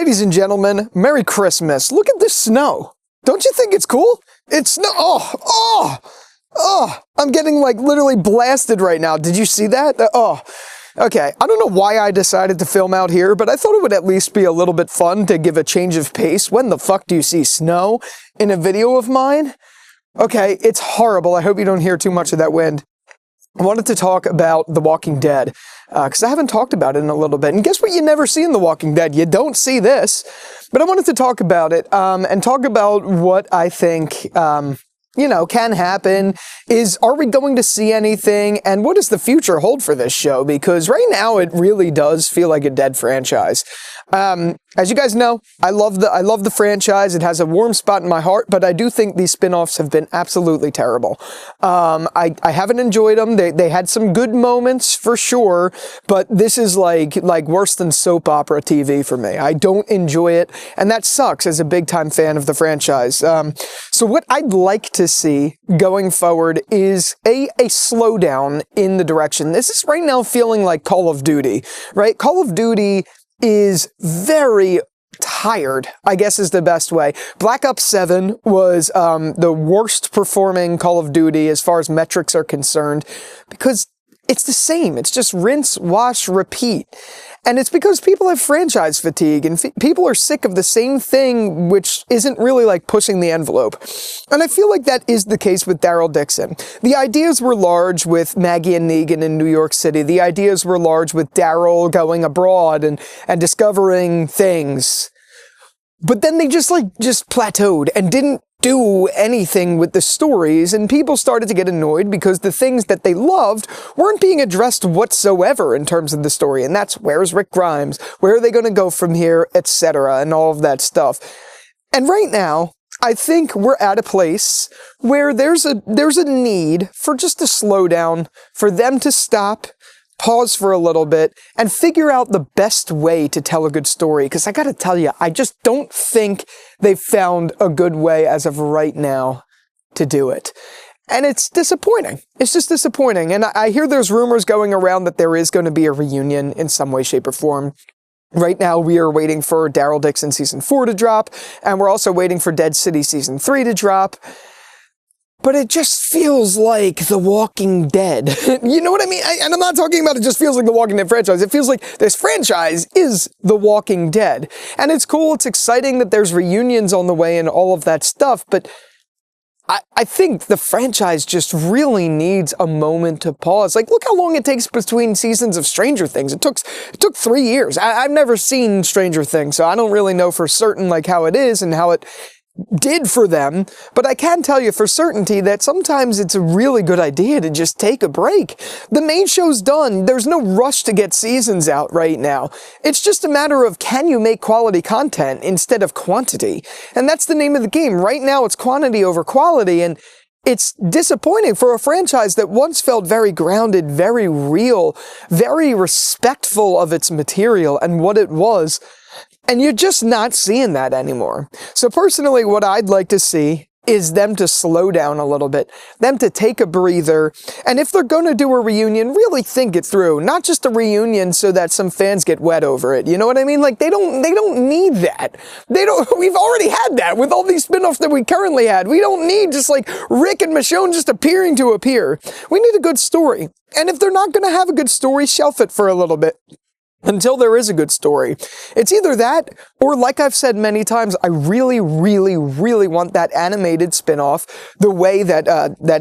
Ladies and gentlemen, Merry Christmas. Look at this snow. Don't you think it's cool? It's snow. I'm getting like literally blasted right now. Did you see that? Okay. I don't know why I decided to film out here, but I thought it would at least be a little bit fun to give a change of pace. When the fuck do you see snow in a video of mine? Okay, it's horrible. I hope you don't hear too much of that wind. I wanted to talk about The Walking Dead, because I haven't talked about it in a little bit. And guess what you never see in The Walking Dead? You don't see this. But I wanted to talk about it, and talk about what I think, can happen. Are we going to see anything? And what does the future hold for this show? Because right now it really does feel like a dead franchise. As you guys know, I love the franchise. It has a warm spot in my heart, but I do think these spin-offs have been absolutely terrible. I haven't enjoyed them. They had some good moments for sure, but this is like worse than soap opera TV for me. I don't enjoy it, and that sucks as a big-time fan of the franchise. So what I'd like to see going forward is a slowdown in the direction. This is right now feeling like Call of Duty, right? Call of Duty is very tired, I guess is the best way. Black Ops 7 was the worst performing Call of Duty as far as metrics are concerned, because it's the same. It's just rinse, wash, repeat. And it's because people have franchise fatigue, and people are sick of the same thing, which isn't really like pushing the envelope. And I feel like that is the case with Daryl Dixon. The ideas were large with Maggie and Negan in New York City. The ideas were large with Daryl going abroad and discovering things. But then they just plateaued and didn't do anything with the stories, and people started to get annoyed because the things that they loved weren't being addressed whatsoever in terms of the story. And that's, where's Rick Grimes? Where are they going to go from here, etc., and all of that stuff. And right now, I think we're at a place where there's a need for just a slowdown, for them to stop, pause for a little bit, and figure out the best way to tell a good story. Because I gotta tell you, I just don't think they've found a good way as of right now to do it. And it's disappointing. It's just disappointing. And I hear there's rumors going around that there is going to be a reunion in some way, shape, or form. Right now, we are waiting for Daryl Dixon Season 4 to drop, and we're also waiting for Dead City Season 3 to drop. But it just feels like The Walking Dead. You know what I mean? And I'm not talking about it just feels like The Walking Dead franchise. It feels like this franchise is The Walking Dead. And it's cool, it's exciting that there's reunions on the way and all of that stuff, but I think the franchise just really needs a moment to pause. Like, look how long it takes between seasons of Stranger Things. It took 3 years. I've never seen Stranger Things, so I don't really know for certain like how it is and how it did for them, but I can tell you for certainty that sometimes it's a really good idea to just take a break. The main show's done. There's no rush to get seasons out right now. It's just a matter of, can you make quality content instead of quantity? And that's the name of the game. Right now it's quantity over quality, and it's disappointing for a franchise that once felt very grounded, very real, very respectful of its material and what it was. And you're just not seeing that anymore. So personally, what I'd like to see is them to slow down a little bit, them to take a breather, and if they're going to do a reunion, really think it through. Not just a reunion so that some fans get wet over it. You know what I mean? Like, they don't need that. We've already had that with all these spin-offs that we currently had. We don't need just like Rick and Michonne just appearing to appear. We need a good story. And if they're not going to have a good story, shelf it for a little bit. Until there is a good story. It's either that, or like I've said many times, I really, really, really want that animated spin-off the way that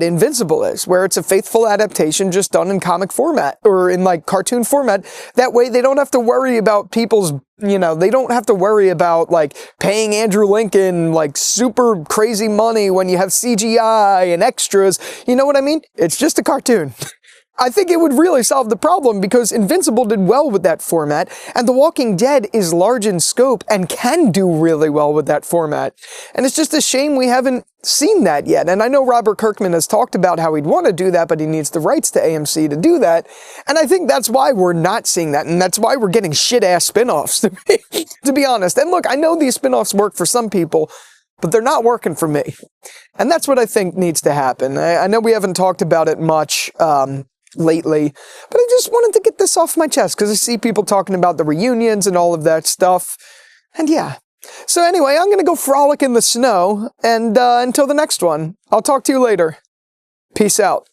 Invincible is, where it's a faithful adaptation just done in comic format, or in like cartoon format. That way they don't have to worry about people's, they don't have to worry about like paying Andrew Lincoln like super crazy money when you have CGI and extras. You know what I mean? It's just a cartoon. I think it would really solve the problem, because Invincible did well with that format, and The Walking Dead is large in scope and can do really well with that format. And it's just a shame we haven't seen that yet. And I know Robert Kirkman has talked about how he'd want to do that, but he needs the rights to AMC to do that. And I think that's why we're not seeing that, and that's why we're getting shit-ass spin-offs, to be honest. And look, I know these spin-offs work for some people, but they're not working for me. And that's what I think needs to happen. I know we haven't talked about it much, lately, but I just wanted to get this off my chest because I see people talking about the reunions and all of that stuff. And yeah. So anyway, I'm gonna go frolic in the snow, and until the next one, I'll talk to you later. Peace out.